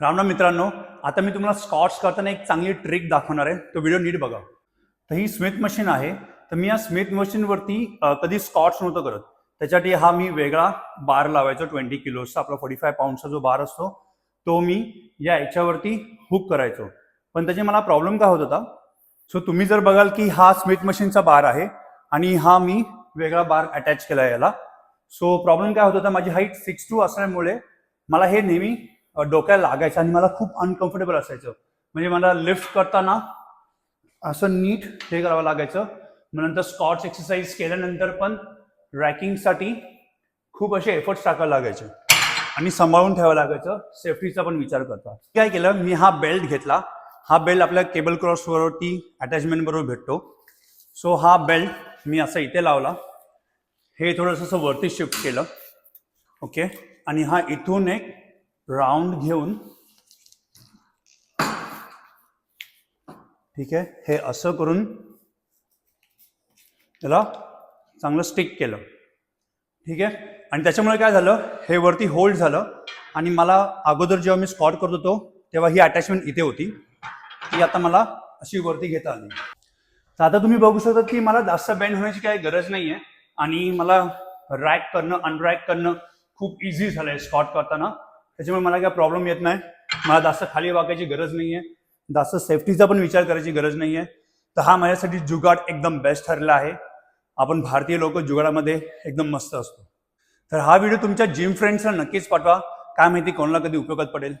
राम मित्रांनो, आता मी तुम्हाला स्कॉट्स करताना एक चांगली ट्रिक दाखवणार आहे. तो व्हिडिओ नीट बघा. तर ही स्मिथ मशीन आहे. तर मी या स्मिथ मशीनवरती कधी स्कॉट्स नव्हतं करत. त्याच्यासाठी हा मी वेगळा बार लावायचो 20 किलोचा, आपला 45 पाऊंडचा जो बार असतो तो मी या याच्यावरती हुक करायचो. पण त्याचे मला प्रॉब्लेम काय होत होता. सो तुम्ही जर बघाल की हा स्मिथ मशीनचा बार आहे आणि हा मी वेगळा बार अटॅच केला याला. सो प्रॉब्लेम काय होत होता, माझी हाईट 6'2" असल्यामुळे मला हे नेहमी डोक्याला लागायचं आणि मला खूप अनकम्फर्टेबल असायचं. म्हणजे मला लिफ्ट करताना असं नीट हे करावं लागायचं. मग नंतर स्कॉट्स एक्सरसाइज केल्यानंतर पण रॅकिंगसाठी खूप असे एफर्ट्स टाकायला लागायचे आणि सांभाळून ठेवावं लागायचं. सेफ्टीचा पण विचार करता काय केलं मी, हा बेल्ट घेतला. हा बेल्ट आपल्या केबल क्रॉसवरती अटॅचमेंट बरोबर भेटतो. सो हा बेल्ट मी असं इथे लावला. हे थोडंसं असं वरती शिफ्ट केलं. ओके. आणि हा इथून एक राऊंड घेऊन, ठीक आहे, हे असं करून त्याला चांगलं स्टिक केलं. ठीक आहे. आणि त्याच्यामुळे काय झालं, हे वरती होल्ड झालं आणि मला अगोदर जेव्हा मी स्कॉट करत होतो तेव्हा ही अटॅचमेंट इथे होती, ती आता मला अशी वरती घेता आली. तर आता तुम्ही बघू शकता की मला जास्त बेंड होण्याची काही गरज नाही आहे आणि मला रॅक करणं अनरॅक करणं खूप इझी झालं आहे स्कॉट करताना. त्याच्यामुळे मला काही प्रॉब्लेम येत नाही. मला जास्त खाली वाकायची गरज नाही आहे, जास्त सेफ्टीचा पण विचार करायची गरज नाही आहे. तर हा माझ्यासाठी जुगाड एकदम बेस्ट ठरला आहे. आपण भारतीय लोक जुगाडामध्ये एकदम मस्त असतो. तर हा व्हिडिओ तुमच्या जिम फ्रेंड्सला नक्कीच पाठवा. काय माहिती कोणाला कधी उपयोगात पडेल.